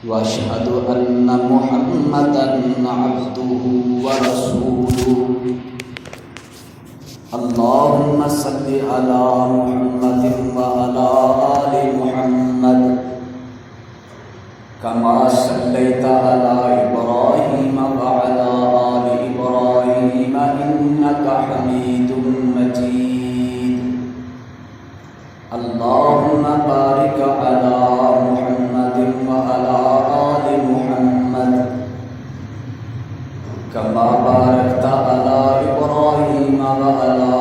وأشهد أن محمدًا عبده ورسوله. اللهم صل على محمد وعلى آل محمد كما صليت على إبراهيم وعلى آل إبراهيم إنك حميد مجيد. اللهم بارك على محمد وعلى آل محمد كما باركت على إبراهيم وعلى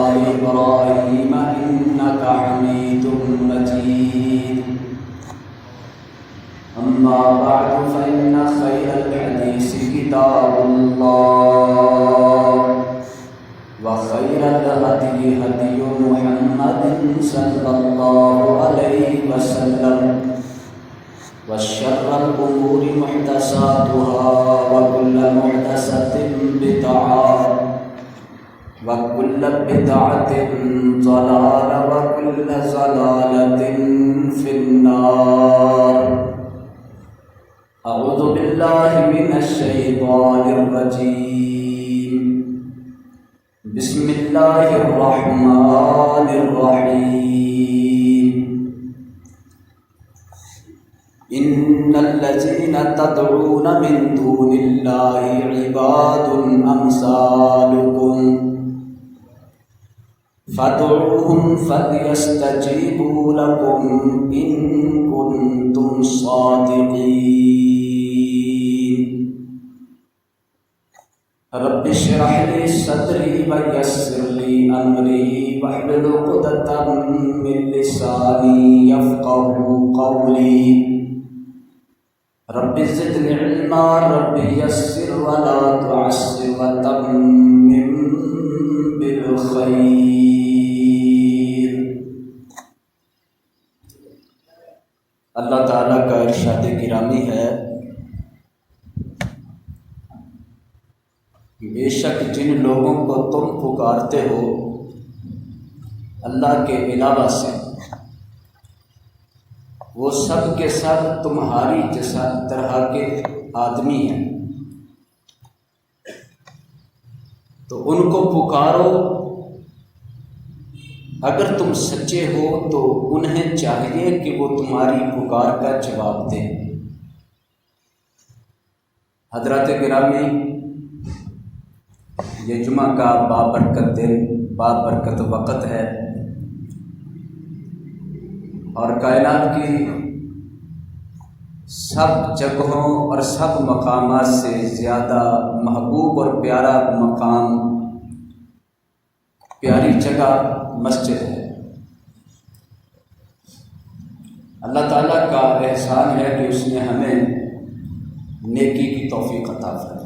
آل إبراهيم إنك حميد مجيد. أما بعد فإن خير الحديث كتاب الله وخير الهدي هدي محمد صلى الله عليه وسلم وشر الأمور محدثاتها وكل محدثة بدعة وكل بدعة ضلالة وكل ضلالة في النار. أعوذ بالله من الشيطان الرجيم. بسم الله الرحمن الرحيم. إن الذين تدعون من دون الله عباد أمثالكم فادعوهم فليستجيبوا لكم إن كنتم صادقين. رب اشرح لي صدري ويسر لي أمري واحلل عقدة من لساني يفقهوا قولي. رب زدني علما رب يسر ولا تعسر وتمم بالخير. اللہ تعالیٰ کا ارشاد گرامی ہے، بے شک جن لوگوں کو تم پکارتے ہو اللہ کے علاوہ سے، وہ سب کے سب تمہاری جیسا طرح کے آدمی ہیں، تو ان کو پکارو. اگر تم سچے ہو تو انہیں چاہیے کہ وہ تمہاری پکار کا جواب دیں. حضرات گرامی، یہ جمعہ کا بابرکت دن، بابرکت وقت ہے، اور کائنات کی سب جگہوں اور سب مقامات سے زیادہ محبوب اور پیارا مقام، پیاری جگہ مسجد ہے. اللہ تعالیٰ کا احسان ہے کہ اس نے ہمیں نیکی کی توفیق عطا فرمائی.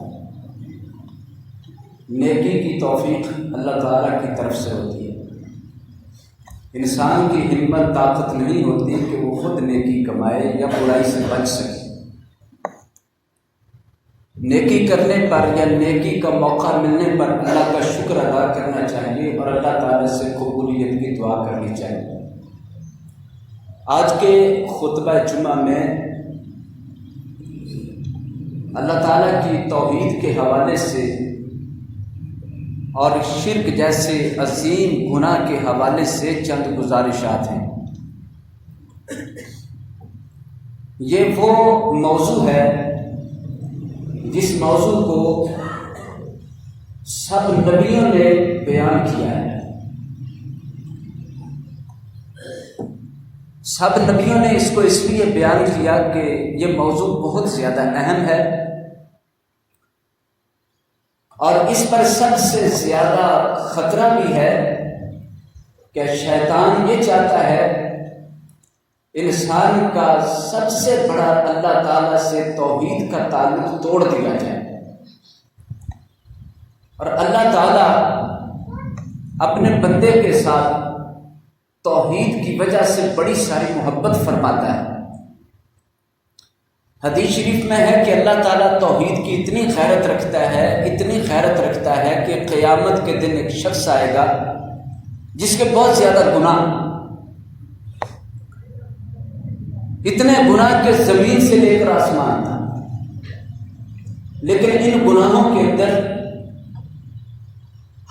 نیکی کی توفیق اللہ تعالیٰ کی طرف سے ہوتی ہے. انسان کی ہمت طاقت نہیں ہوتی کہ وہ خود نیکی کمائے یا برائی سے بچ سکے. نیکی کرنے پر یا نیکی کا موقع ملنے پر اللہ کا شکر ادا کرنا چاہیے اور اللہ تعالیٰ سے قبولیت کی دعا کرنی چاہیے. آج کے خطبہ جمعہ میں اللہ تعالیٰ کی توحید کے حوالے سے اور شرک جیسے عظیم گناہ کے حوالے سے چند گزارشات ہیں. یہ وہ موضوع ہے جس موضوع کو سب نبیوں نے بیان کیا ہے. سب نبیوں نے اس کو اس لیے بیان کیا کہ یہ موضوع بہت زیادہ اہم ہے، اور اس پر سب سے زیادہ خطرہ بھی ہے کہ شیطان یہ چاہتا ہے انسان کا سب سے بڑا اللہ تعالیٰ سے توحید کا تعلق توڑ دیا جائے، اور اللہ تعالیٰ اپنے بندے کے ساتھ توحید کی وجہ سے بڑی ساری محبت فرماتا ہے. حدیث شریف میں ہے کہ اللہ تعالیٰ توحید کی اتنی غیرت رکھتا ہے کہ قیامت کے دن ایک شخص آئے گا جس کے بہت زیادہ گناہ، اتنے گناہ کہ زمین سے لے کر آسمان لیکن ان گناہوں کے اندر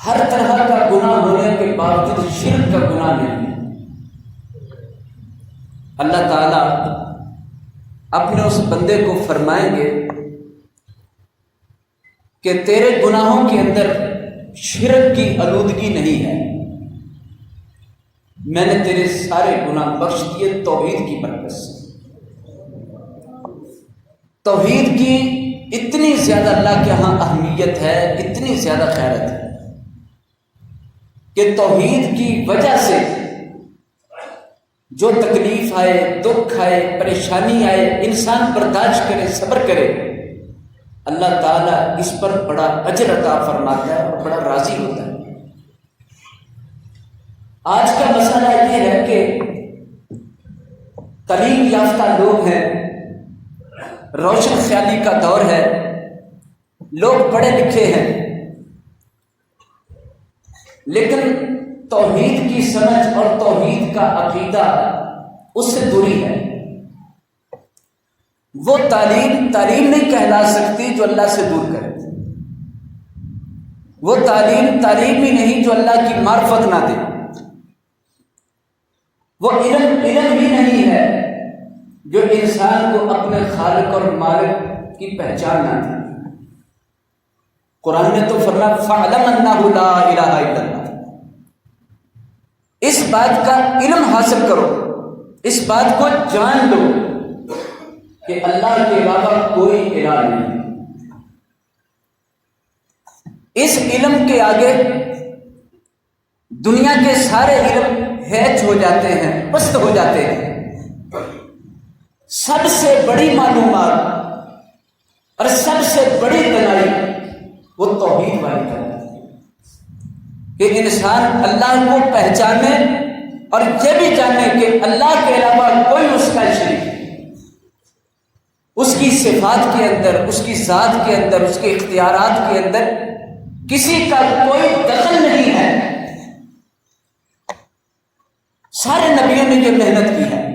ہر طرح کا گناہ ہونے کے باوجود شرک کا گناہ نہیں ہے۔ اللہ تعالیٰ اپنے اس بندے کو فرمائیں گے کہ تیرے گناہوں کے اندر شرک کی آلودگی نہیں ہے، میں نے تیرے سارے گناہ بخش دیے توحید کی برکت سے۔ توحید کی اتنی زیادہ اللہ کے ہاں اہمیت ہے، اتنی زیادہ خیرت ہے کہ توحید کی وجہ سے جو تکلیف آئے، دکھ آئے، پریشانی آئے، انسان برداشت کرے، صبر کرے، اللہ تعالیٰ اس پر بڑا اجر عطا فرماتا ہے اور بڑا راضی ہوتا ہے۔ آج کا مسئلہ یہ ہے کہ تعلیم یافتہ لوگ ہیں، روشن خیالی کا دور ہے، لوگ پڑھے لکھے ہیں، لیکن توحید کی سمجھ اور توحید کا عقیدہ اس سے دوری ہے۔ وہ تعلیم نہیں کہلا سکتی جو اللہ سے دور کرے، وہ تعلیم ہی نہیں جو اللہ کی معرفت نہ دے، وہ علم ہی نہیں ہے جو انسان کو اپنے خالق اور مالک کی پہچان نہ دے۔ قرآن نے تو فرمایا فَاعْلَمْ أَنَّهُ لَا إِلَٰهَ إِلَّا اللَّهُ، اس بات کا علم حاصل کرو، اس بات کو جان لو کہ اللہ کے علاوہ کوئی الہ نہیں۔ اس علم کے آگے دنیا کے سارے علم ہیچ ہو جاتے ہیں، پست ہو جاتے ہیں۔ سب سے بڑی معلومات اور سب سے بڑی دانائی وہ توحید والی ہے کہ انسان اللہ کو پہچانے اور یہ بھی جانے کہ اللہ کے علاوہ کوئی اس کا شریک نہیں، اس کی صفات کے اندر، اس کی ذات کے اندر، اس کے اختیارات کے اندر کسی کا کوئی دخل نہیں ہے۔ سارے نبیوں نے یہ محنت کی ہے۔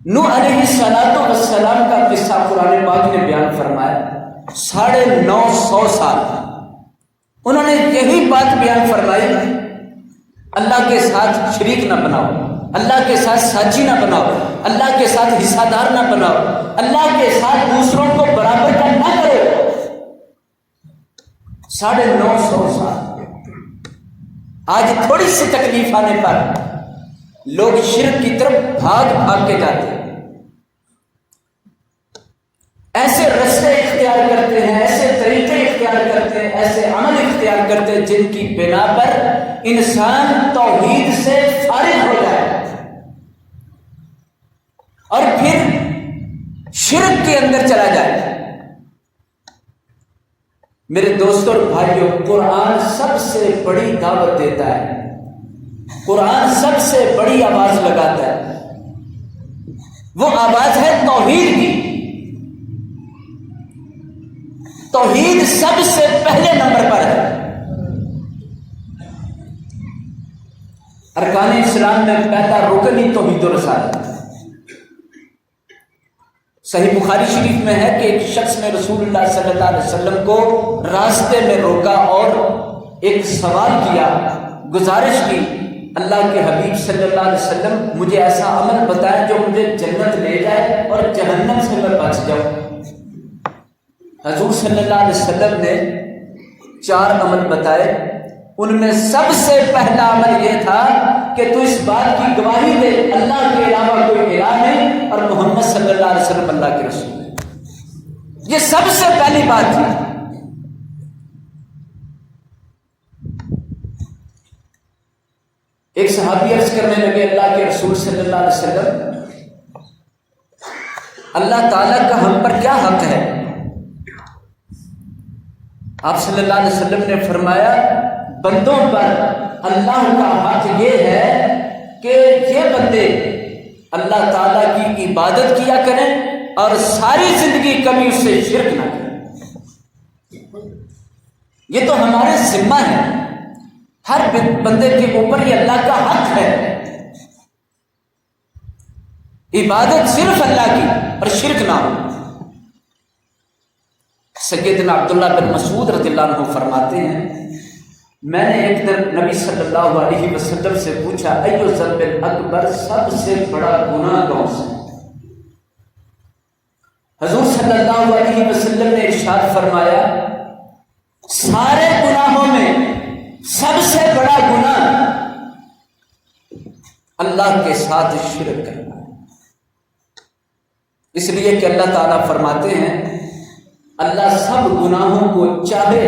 نوح علیہ السلام کا قصہ قرآن پاک نے بیان فرمایا، 950 سال انہوں نے یہی بات بیان فرمائی، اللہ کے ساتھ شریک نہ بناؤ، اللہ کے ساتھ ساجی نہ بناؤ، اللہ کے ساتھ حصہ دار نہ بناؤ، اللہ کے ساتھ دوسروں کو برابر کا نہ کرو۔ 950 سال آج تھوڑی سی تکلیف آنے پر لوگ شرک کی طرف بھاگ کے جاتے ہیں، ایسے رستے اختیار کرتے ہیں، ایسے طریقے اختیار کرتے ہیں، ایسے عمل اختیار کرتے ہیں جن کی بنا پر انسان توحید سے فارغ ہو جائے اور پھر شرک کے اندر چلا جائے۔ میرے دوستوں اور بھائیوں، قرآن سب سے بڑی دعوت دیتا ہے، قرآن سب سے بڑی آواز لگاتا ہے، وہ آواز ہے توحید کی۔ توحید سب سے پہلے نمبر پر ہے۔ ارکان اسلام میں پہلا رکن ہی توحید و رسالت۔ صحیح بخاری شریف میں ہے کہ ایک شخص نے رسول اللہ صلی اللہ علیہ وسلم کو راستے میں روکا اور ایک سوال کیا، گزارش کی، اللہ کے حبیب صلی اللہ علیہ وسلم مجھے ایسا عمل بتائیں جو مجھے جنت لے جائے اور جہنم سے میں بچ جاؤں۔ حضور صلی اللہ علیہ وسلم نے 4 عمل بتائے، ان میں سب سے پہلا عمل یہ تھا کہ تو اس بات کی گواہی دے اللہ کے علاوہ کوئی الہ نہیں اور محمد صلی اللہ علیہ وسلم اللہ کے رسول ہے۔ یہ سب سے پہلی بات تھی۔ ایک صحابی عرض کرنے لگے، اللہ کے رسول صلی اللہ علیہ وسلم، اللہ تعالیٰ کا ہم پر کیا حق ہے؟ آپ صلی اللہ علیہ وسلم نے فرمایا، بندوں پر اللہ کا حق یہ ہے کہ یہ بندے اللہ تعالیٰ کی عبادت کیا کریں اور ساری زندگی کبھی اس سے شرک نہ کریں۔ یہ تو ہمارے ذمہ ہے، ہر بندے کے اوپر یہ اللہ کا حق ہے، عبادت صرف اللہ کی اور شرک نہ ہو۔ سیدنا عبداللہ بن مسعود رضی اللہ عنہ فرماتے ہیں میں نے ایک دن نبی صلی اللہ علیہ وسلم سے پوچھا ایو ذنب اکبر، سب سے بڑا گناہ کون سا؟ حضور صلی اللہ علیہ وسلم نے ارشاد فرمایا سارے گناہوں میں سب سے بڑا گناہ اللہ کے ساتھ شرک کرنا ہے۔ اس لیے کہ اللہ تعالیٰ فرماتے ہیں اللہ سب گناہوں کو چاہے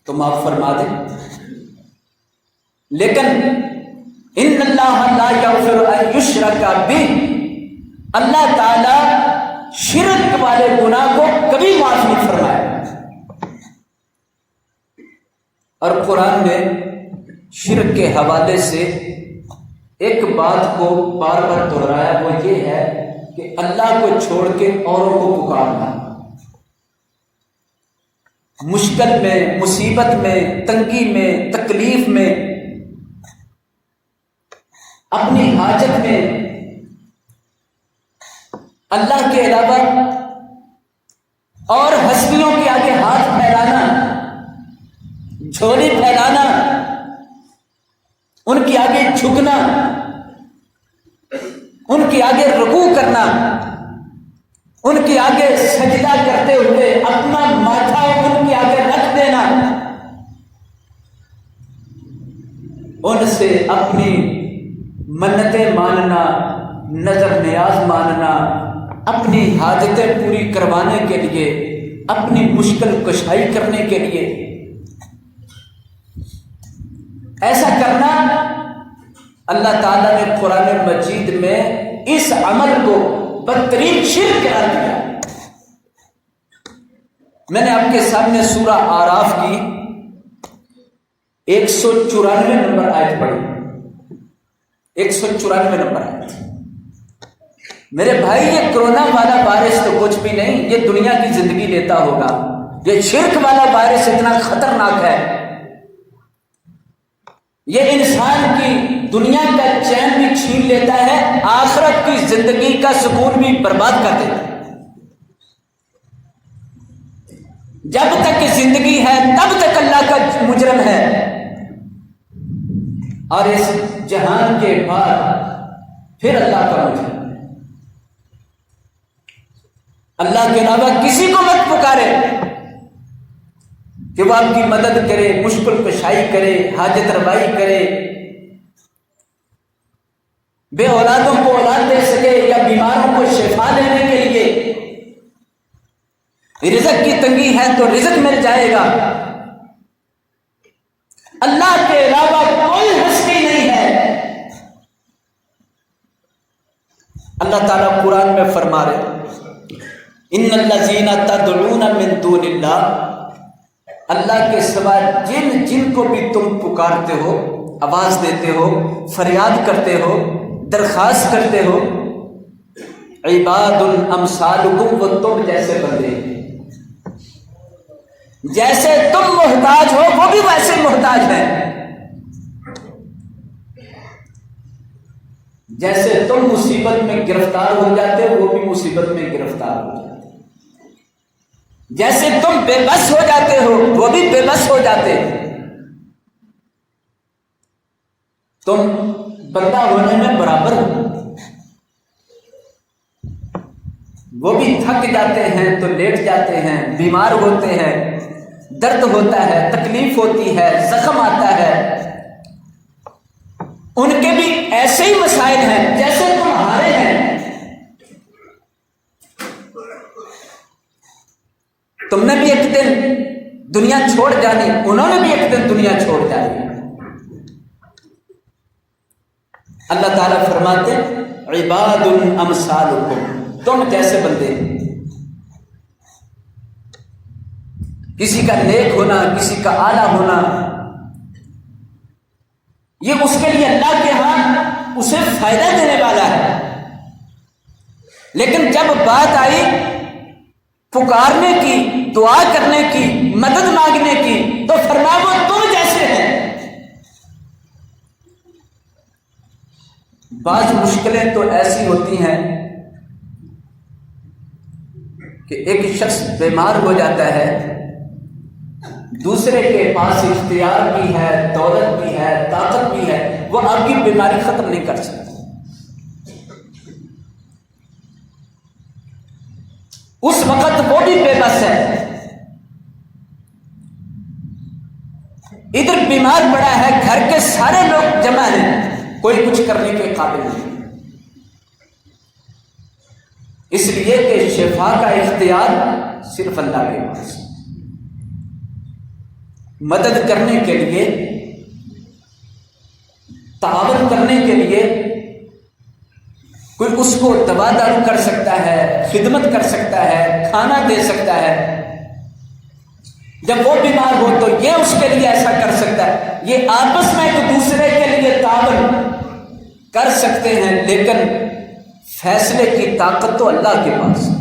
تو معاف فرما دے، لیکن ان اللہ لا یغفر ان یشرک بہ، اللہ تعالیٰ شرک والے گناہ کو کبھی معاف نہیں فرمائے۔ اور قرآن میں شرک کے حوالے سے ایک بات کو بار بار دہرایا، وہ یہ ہے کہ اللہ کو چھوڑ کے اوروں کو پکارنا، مشکل میں، مصیبت میں، تنگی میں، تکلیف میں، اپنی حاجت میں اللہ کے علاوہ اور ہستیوں کے آگے ہاتھ پھیلانا، جھولی پھیلانا، ان کے آگے جھکنا، ان کے آگے رکوع کرنا، ان کے آگے سجدہ کرتے ہوئے اپنا ماتھا ان کے آگے رکھ دینا، ان سے اپنی منتیں ماننا، نظر نیاز ماننا، اپنی حاجتیں پوری کروانے کے لیے، اپنی مشکل کشائی کرنے کے لیے ایسا کرنا، اللہ تعالیٰ نے قرآن مجید میں اس عمل کو بدترین شرک قرار دیا۔ میں نے آپ کے سامنے سورہ آراف کی 194 نمبر آیت پڑھی، 194 نمبر آیت۔ میرے بھائی یہ کرونا والا وائرس تو کچھ بھی نہیں، یہ دنیا کی زندگی لیتا ہوگا، یہ شرک والا وائرس اتنا خطرناک ہے، یہ انسان کی دنیا کا چین بھی چھین لیتا ہے، آخرت کی زندگی کا سکون بھی برباد کر دیتا ہے۔ جب تک زندگی ہے تب تک اللہ کا مجرم ہے، اور اس جہان کے بعد پھر اللہ کا مجرم ہے۔ اللہ کے علاوہ کسی کو مت پکارے کہ وہ آپ کی مدد کرے، مشکل کشائی کرے، حاجت روائی کرے، بے اولادوں کو اولاد دے سکے یا بیماروں کو شفا دینے کے لیے، رزق کی تنگی ہے تو رزق مل جائے گا۔ اللہ کے علاوہ کوئی ہستی نہیں ہے۔ اللہ تعالیٰ قرآن میں فرما رہے ان الذین تدعون من دون اللہ، اللہ کے سوا جن جن کو بھی تم پکارتے ہو، آواز دیتے ہو، فریاد کرتے ہو، درخواست کرتے ہو، عباد امثالکم، وہ تم جیسے بندے ہیں، جیسے تم محتاج ہو وہ بھی ویسے محتاج ہیں، جیسے تم مصیبت میں گرفتار ہو جاتے ہو وہ بھی مصیبت میں گرفتار ہو جاتے، جیسے تم بے بس ہو جاتے ہو وہ بھی بے بس ہو جاتے، تم بندہ ہونے میں برابر ہو، وہ بھی تھک جاتے ہیں تو لیٹ جاتے ہیں، بیمار ہوتے ہیں، درد ہوتا ہے، تکلیف ہوتی ہے، زخم آتا ہے، ان کے بھی ایسے ہی مسائل ہیں جیسے تمہارے ہیں۔ تم نے بھی ایک دن دنیا چھوڑ جانی، انہوں نے بھی ایک دن دنیا چھوڑ جانی۔ اللہ تعالیٰ فرماتے عباد امثالکم، تم جیسے بندے، کسی کا نیک ہونا، کسی کا اعلیٰ ہونا، یہ اس کے لیے اللہ کے ہاں اسے فائدہ دینے والا ہے، لیکن جب بات آئی پکارنے کی، دعا کرنے کی، مدد مانگنے کی، تو فرمایا وہ تم جیسے ہیں۔ بعض مشکلیں تو ایسی ہوتی ہیں کہ کہ ایک شخص بیمار ہو جاتا ہے، دوسرے کے پاس اختیار بھی ہے، دولت بھی ہے، طاقت بھی ہے، وہ آپ کی بیماری ختم نہیں کر سکتا۔ اس وقت وہ بھی بے بس ہے، ادھر بیمار پڑا ہے، گھر کے سارے لوگ جمع ہیں، کوئی کچھ کرنے کے قابل نہیں، اس لیے کہ شفا کا اختیار صرف اللہ کے پاس۔ مدد کرنے کے لیے، تعاون کرنے کے لیے کوئی اس کو دوا دارو کر سکتا ہے، خدمت کر سکتا ہے، کھانا دے سکتا ہے، جب وہ بیمار ہو تو یہ اس کے لیے ایسا کر سکتا ہے، یہ آپس میں ایک دوسرے کے لیے تعاون کر سکتے ہیں، لیکن فیصلے کی طاقت تو اللہ کے پاس ہے۔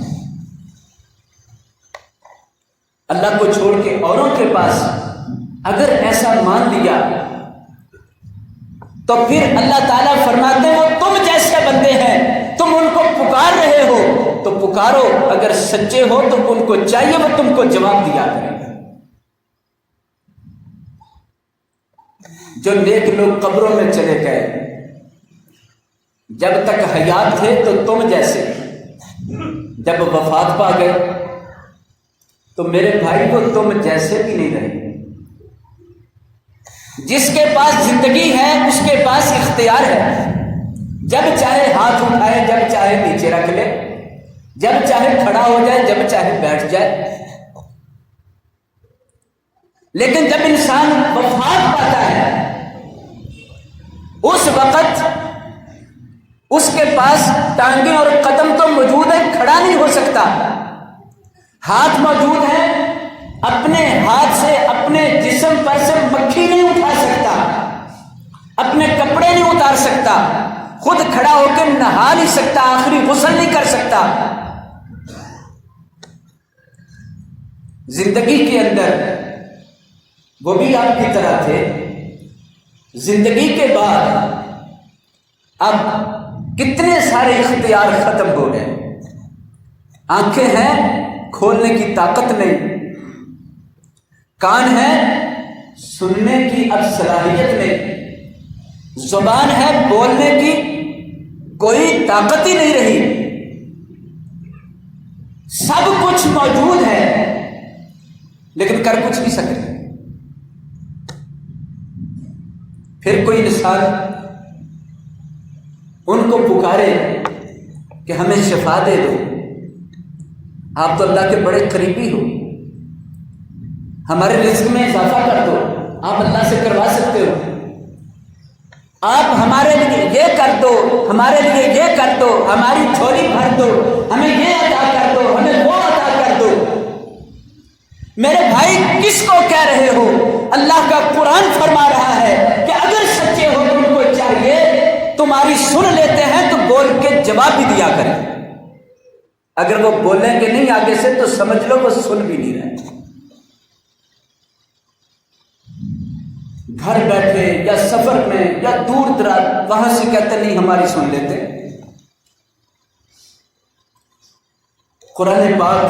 اللہ کو چھوڑ کے اوروں کے پاس اگر ایسا مان لیا تو پھر اللہ تعالیٰ فرماتے ہیں وہ تم جیسے بندے ہیں، تم ان کو پکار رہے ہو تو پکارو، اگر سچے ہو تو ان کو چاہیے وہ تم کو جواب دیا کریں۔ جو نیک لوگ قبروں میں چلے گئے، جب تک حیات تھے تو تم جیسے، جب وفات پا گئے تو میرے بھائی کو تم جیسے بھی نہیں رہے۔ جس کے پاس زندگی ہے اس کے پاس اختیار ہے، جب چاہے ہاتھ اٹھائے، جب چاہے نیچے رکھ لے، جب چاہے کھڑا ہو جائے، جب چاہے بیٹھ جائے۔ لیکن جب انسان وفات پاتا ہے اس وقت اس کے پاس ٹانگیں اور قدم تو موجود ہے، کھڑا نہیں ہو سکتا، ہاتھ موجود ہے، اپنے ہاتھ سے اپنے جسم پر سے مکھی نہیں اٹھا سکتا، اپنے کپڑے نہیں اتار سکتا، خود کھڑا ہو کے نہا نہیں سکتا، آخری غسل نہیں کر سکتا۔ زندگی کے اندر وہ بھی آپ کی طرح تھے، زندگی کے بعد اب کتنے سارے اختیار ختم ہو گئے، آنکھیں ہیں کھولنے کی طاقت نہیں، کان ہے سننے کی اب صلاحیت نہیں، زبان ہے بولنے کی کوئی طاقت ہی نہیں رہی، سب کچھ موجود ہے لیکن کر کچھ نہیں سکتے۔ پھر کوئی انسان ان کو پکارے کہ ہمیں شفا دے دو، آپ تو اللہ کے بڑے قریبی ہو، ہمارے رزق میں اضافہ کر دو، آپ اللہ سے کروا سکتے ہو، آپ ہمارے لیے یہ کر دو، ہمارے لیے یہ کر دو، ہماری جھولی بھر دو، ہمیں یہ عطا کر دو، ہمیں وہ عطا کر دو۔ میرے بھائی کس کو کہہ رہے ہو؟ اللہ کا قرآن فرما رہا ہے کہ اگر سچے ہو تو ان کو چاہیے تمہاری سن لیتے ہیں تو بول کے جواب بھی دیا کریں، اگر وہ بولیں گے نہیں آگے سے تو سمجھ لو وہ سن بھی نہیں رہے۔ گھر بیٹھے یا سفر میں یا دور دراز وہاں سے کہتے نہیں ہماری سن لیتے۔ قرآن پاک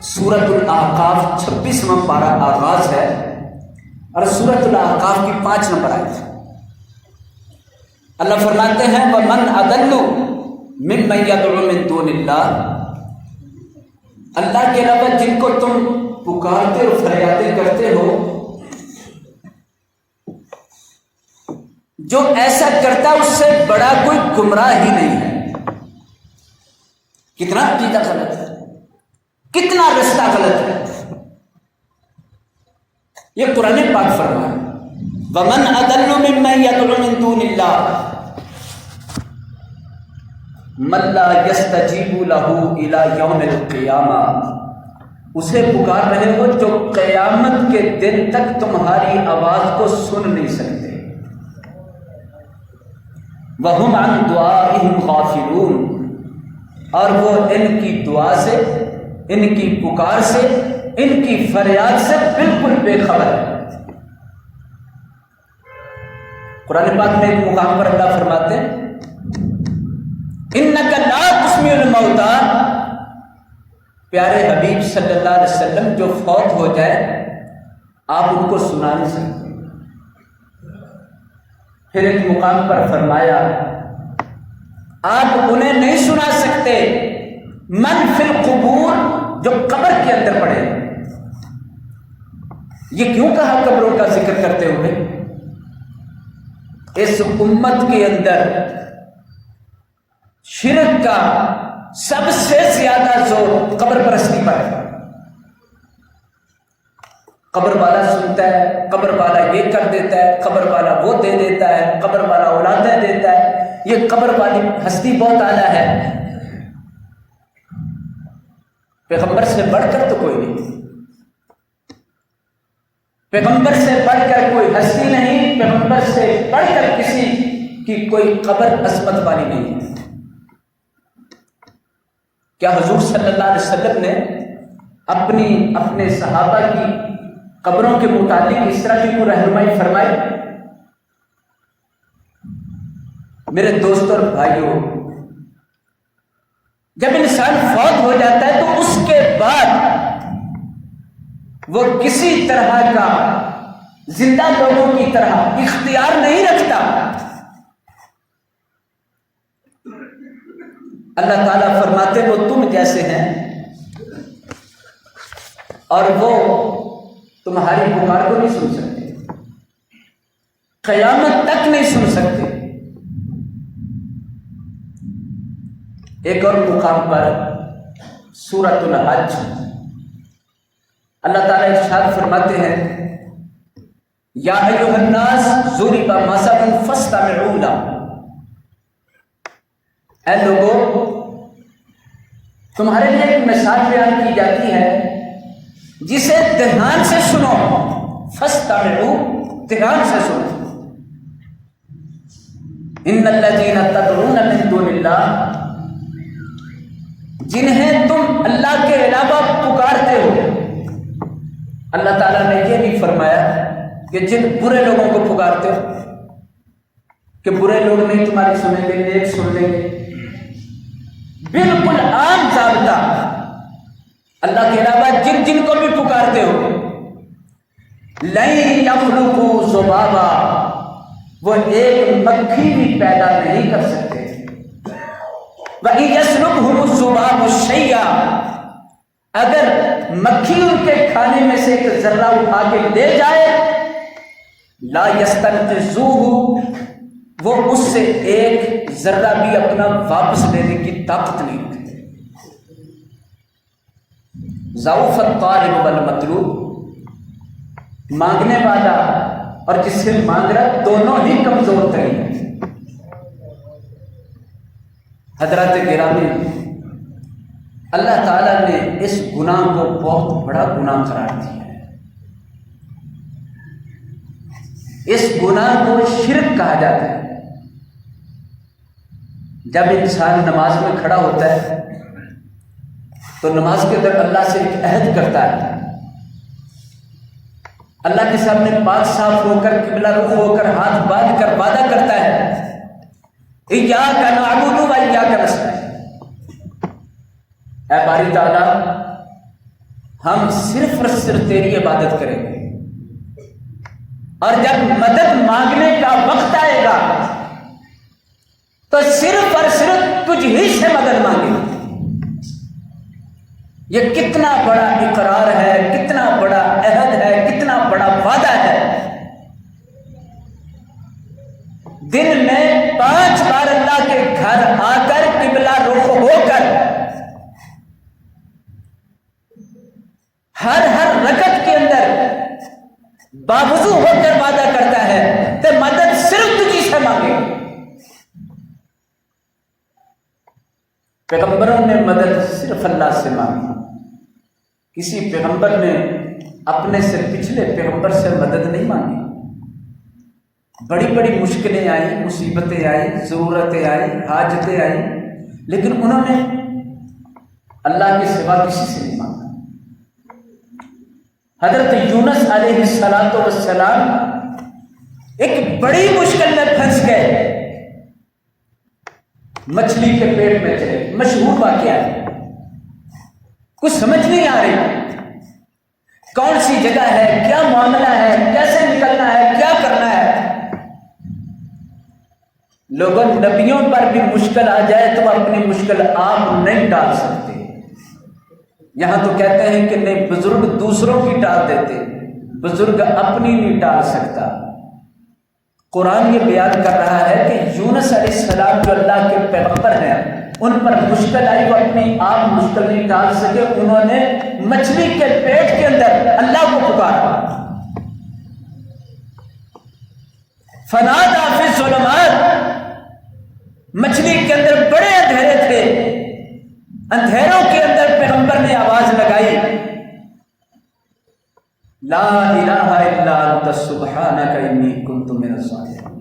سورۃ الاحقاف 26واں پارہ آغاز ہے اور سورۃ الاحقاف کی 5 نمبر آیت ہے۔ اللہ فرماتے ہیں وَمَنْ أَضَلُّ مِمَّنْ يَدْعُو مِن دُونِ اللَّهِ، اللہ کے علاوہ جن کو تم پکارتے اور فریادیں کرتے ہو، جو ایسا کرتا اس سے بڑا کوئی گمراہ ہی نہیں ہے۔ کتنا عقیدہ غلط ہے، کتنا رستہ غلط ہے، یہ قرآن پاک فرما ہے وَمَنْ أَضَلُّ مِمَّنْ يَدْعُو مِن دُونِ اللَّهِ مَن لَّا يَسْتَجِيبُ لَهُ إِلَى يَوْمِ الْقِيَامَةِ، اسے پکار رہے ہو جو قیامت کے دن تک تمہاری آواز کو سن نہیں سکتے۔ وَهُمْ عَنْ دُعَائِهِمْ غَافِلُونَ، اور وہ ان کی دعا سے، ان کی پکار سے، ان کی فریاد سے بالکل بے خبر ہے۔ قرآن پاک میں ایک مقام پر اللہ فرماتے ہیں اِنَّكَ لَا تُسْمِعُ الْمَوْتَىٰ، پیارے حبیب صلی اللہ علیہ وسلم جو فوت ہو جائے آپ ان کو سنا نہیں سکتے۔ پھر ایک مقام پر فرمایا آپ انہیں نہیں سنا سکتے من فی القبور، جو قبر کے اندر پڑے۔ یہ کیوں کہا قبروں کا ذکر کرتے ہوئے؟ اس امت کے اندر شرک کا سب سے زیادہ زور قبر پرستی پر ہے۔ قبر والا سنتا ہے، قبر والا یہ کر دیتا ہے، قبر والا وہ دے دیتا ہے، قبر والا اولادیں دیتا ہے، یہ قبر والی ہستی بہت اعلیٰ ہے۔ پیغمبر سے بڑھ کر تو کوئی نہیں، پیغمبر سے بڑھ کر کوئی ہستی نہیں، پیغمبر سے بڑھ کر کسی کی کوئی قبر عظمت والی نہیں ہے۔ کیا حضور صلی اللہ علیہ وسلم نے اپنے صحابہ کی قبروں کے متعلق اس طرح کی کوئی رہنمائی فرمائی؟ میرے دوستوں اور بھائیوں، جب انسان فوت ہو جاتا ہے تو اس کے بعد وہ کسی طرح کا زندہ لوگوں کی طرح اختیار نہیں رکھتا۔ اللہ تعالیٰ فرماتے وہ تم جیسے ہیں اور وہ تمہاری پکار کو نہیں سن سکتے، قیامت تک نہیں سن سکتے۔ ایک اور مقام پر سورۃ الحج اللہ تعالیٰ ارشاد فرماتے ہیں یا ایھا الناس ضرب مثل فاستمعوا لہ، اے لوگوں تمہارے لیے ایک مثال بیان کی جاتی ہے جسے دھیان سے سنو، فاستمعوا، دھیان سے سنو۔ ان الذین تدعون من دون اللہ، جنہیں تم اللہ کے علاوہ پکارتے ہو۔ اللہ تعالیٰ نے یہ نہیں فرمایا کہ جن برے لوگوں کو پکارتے ہو کہ برے لوگ نہیں تمہاری سنیں گے، نیک سن لیں گے۔ بالکل عام ضابطہ، اللہ کے علاوہ جن جن کو بھی پکارتے ہو، لَن يَخْلُقُوا ذُبَابًا، وہ ایک مکھی بھی پیدا نہیں کر سکتے۔ وَإِن يَسْلُبْهُمُ الذُّبَابُ شَيْئًا، اگر مکھی ان کے کھانے میں سے ایک ذرہ اٹھا کے لے جائے، لا يَسْتَنقِذُوهُ، وہ اس سے ایک ذرہ بھی اپنا واپس لینے کی طاقت نہیں رکھتے۔ ضعف الطالب والمطلوب، مانگنے والا اور جس سے مانگ رہا دونوں ہی کمزور ترین ہیں۔ حضرات گرامی، اللہ تعالیٰ نے اس گناہ کو بہت بڑا گناہ قرار دیا ہے۔ اس گناہ کو شرک کہا جاتا ہے۔ جب انسان نماز میں کھڑا ہوتا ہے تو نماز کے اندر اللہ سے ایک عہد کرتا ہے، اللہ کے سامنے پاک صاف ہو کر قبلہ رخ ہو کر ہاتھ باندھ کر وعدہ کرتا ہے ایاک نعبد و ایاک نستعین، اے باری تعالیٰ ہم صرف اور صرف تیری عبادت کریں گے، اور جب مدد مانگنے کا وقت آئے گا تو صرف اور صرف تجھ ہی سے مدد مانگیں گے۔ یہ کتنا بڑا اقرار ہے، کتنا بڑا عہد ہے، کتنا بڑا وعدہ ہے۔ دن میں 5 بار اللہ کے گھر آ کر قبلہ رخ ہو کر ہر رکعت کے اندر باوضو ہو کر وعدہ کرتا ہے کہ مدد صرف تجھی سے مانگے۔ پیغمبروں نے مدد صرف اللہ سے مانگی، کسی پیغمبر نے اپنے سے پچھلے پیغمبر سے مدد نہیں مانگی۔ بڑی بڑی مشکلیں آئیں، مصیبتیں آئیں، ضرورتیں آئیں، حاجتیں آئیں، لیکن انہوں نے اللہ کے سوا کسی سے نہیں مانگا۔ حضرت یونس علیہ السلام ایک بڑی مشکل میں پھنس گئے، مچھلی کے پیٹ میں چلے، مشہور واقعہ ہے۔ کچھ سمجھ نہیں آ رہی کون سی جگہ ہے، کیا معاملہ ہے، کیسے نکلنا ہے، کیا کرنا ہے۔ لوگوں نبیوں پر بھی مشکل آ جائے تو اپنی مشکل آپ نہیں ڈال سکتے۔ یہاں تو کہتے ہیں کہ نہیں، بزرگ دوسروں کی ڈال دیتے، بزرگ اپنی نہیں ڈال سکتا۔ قرآن یہ بیان کر رہا ہے کہ یونس علیہ السلام جو اللہ کے پیغمبر ہیں، ان پر مشکل آئی، وہ اپنی آپ مشکل نہیں ڈال سکے، انہوں نے مچھلی کے پیٹ کے اندر اللہ کو پکارا، فنادیٰ فی الظلمات، مچھلی کے اندر بڑے اندھیرے تھے، اندھیروں کے اندر پیغمبر نے آواز لگائی، لا الہ الا انت سبحانک انی کنت من الظالمین۔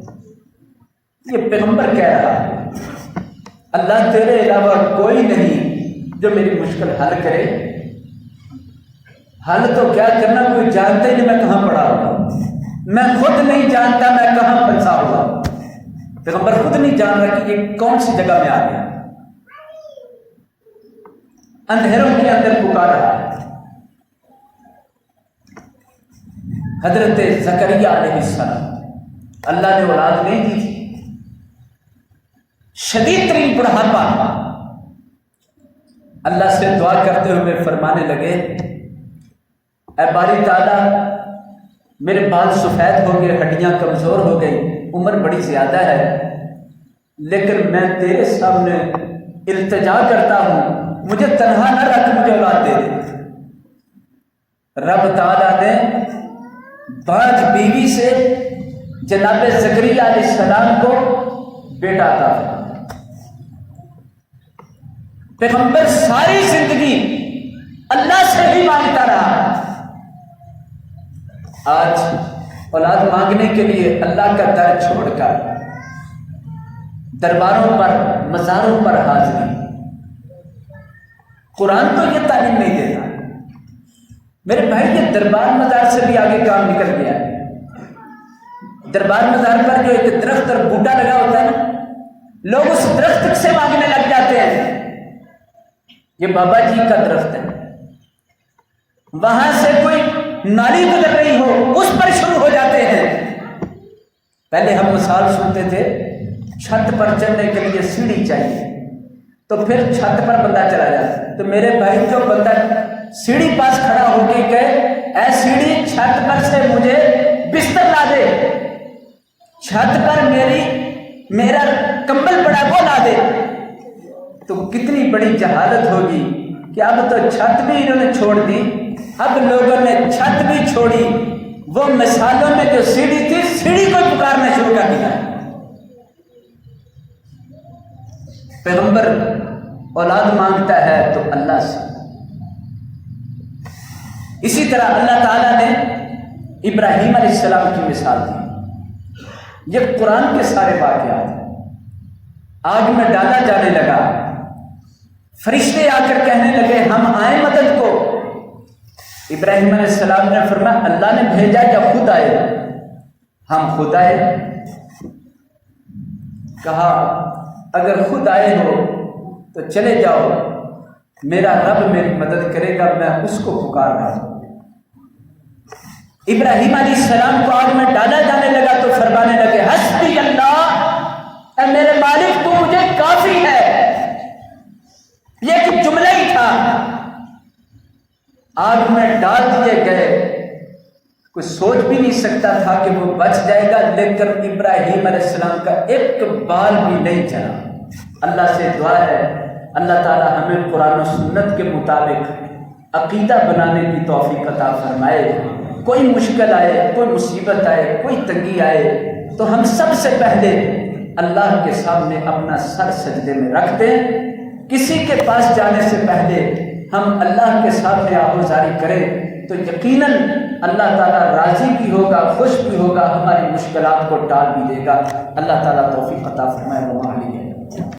یہ پیغمبر کہہ رہا ہے اللہ تیرے علاوہ کوئی نہیں جو میری مشکل حل کرے۔ حل تو کیا کرنا، کوئی جانتا ہی نہیں میں کہاں پڑا ہوا، میں خود نہیں جانتا میں کہاں پھنسا ہوا۔ پیغمبر خود نہیں جان رہا کہ یہ کون سی جگہ میں آ گیا، اندھیروں کے اندر پکار رہا ہے۔ حضرت زکریہ علیہ السلام، اللہ نے اولاد نہیں دی تھی، شدید ترین بڑھاپا، اللہ سے دعا کرتے ہوئے فرمانے لگے اے باری تعالیٰ میرے بال سفید ہو گئے، ہڈیاں کمزور ہو گئی، عمر بڑی زیادہ ہے، لیکن میں تیرے سامنے التجا کرتا ہوں، مجھے تنہا نہ رکھ، مجھے اولاد دے دے۔ رب تعالیٰ نے بعد بیوی سے جناب زکریا علیہ السلام کو بیٹا عطا فرمایا۔ پیغمبر ساری زندگی اللہ سے ہی مانگتا رہا، آج اولاد مانگنے کے لیے اللہ کا در چھوڑ کر درباروں پر مزاروں پر حاضری۔ قرآن تو یہ تعلیم نہیں دیتا میرے بھائی، یہ دربار مزار سے بھی آگے کام نکل گیا ہے۔ دربار مزار پر جو ایک درخت اور بوٹا لگا ہوتا ہے نا، لوگ اس درخت سے مانگنے لگ جاتے ہیں، یہ بابا جی کا درخت ہے، وہاں سے کوئی نالی گزر رہی ہو اس پر شروع ہو جاتے ہیں۔ پہلے ہم مثال سنتے تھے چھت پر چڑھنے کے لیے سیڑھی چاہیے، تو پھر چھت پر بندہ چلا جاتا۔ تو میرے بھائی جو بندہ سیڑھی پاس کھڑا ہو کے کہے اے سیڑھی چھت پر سے مجھے بستر لا دے، چھت پر میرا کمبل پڑا وہ لا دے، تو کتنی بڑی جہالت ہوگی کہ اب تو چھت بھی انہوں نے چھوڑ دی، اب لوگوں نے چھت بھی چھوڑی، وہ مثالوں میں جو سیڑھی تھی سیڑھی کو پکارنا شروع کر دیا۔ پیغمبر اولاد مانگتا ہے تو اللہ سے، اسی طرح اللہ تعالیٰ نے ابراہیم علیہ السلام کی مثال دی۔ یہ قرآن کے سارے واقعات ہیں۔ آگ میں ڈالا جانے لگا، فرشتے آ کر کہنے لگے ہم آئیں مدد کو، ابراہیم علیہ السلام نے فرمایا اللہ نے بھیجا یا خود آئے؟ ہم خود آئے۔ کہا اگر خود آئے ہو تو چلے جاؤ، میرا رب میری مدد کرے گا، میں اس کو پکار رہا ہوں۔ ابراہیم علیہ السلام کو آگ میں ڈالا جانے لگا تو فرمانے لگے حسبی اللہ، اے میرے مالک تو مجھے کافی ہے۔ یہ ایک جملہ ہی تھا، آگ میں ڈال دیے گئے، کوئی سوچ بھی نہیں سکتا تھا کہ وہ بچ جائے گا، لیکن ابراہیم علیہ السلام کا ایک بال بھی نہیں چلا۔ اللہ سے دعا ہے اللہ تعالی ہمیں قرآن و سنت کے مطابق عقیدہ بنانے کی توفیق عطا فرمائے۔ کوئی مشکل آئے، کوئی مصیبت آئے، کوئی تنگی آئے تو ہم سب سے پہلے اللہ کے سامنے اپنا سر سجدے میں رکھ دیں۔ کسی کے پاس جانے سے پہلے ہم اللہ کے سامنے آہوزاری کریں تو یقیناً اللہ تعالیٰ راضی بھی ہوگا، خوش بھی ہوگا، ہماری مشکلات کو ٹال بھی دے گا۔ اللہ تعالیٰ توفیق عطا فرمائے۔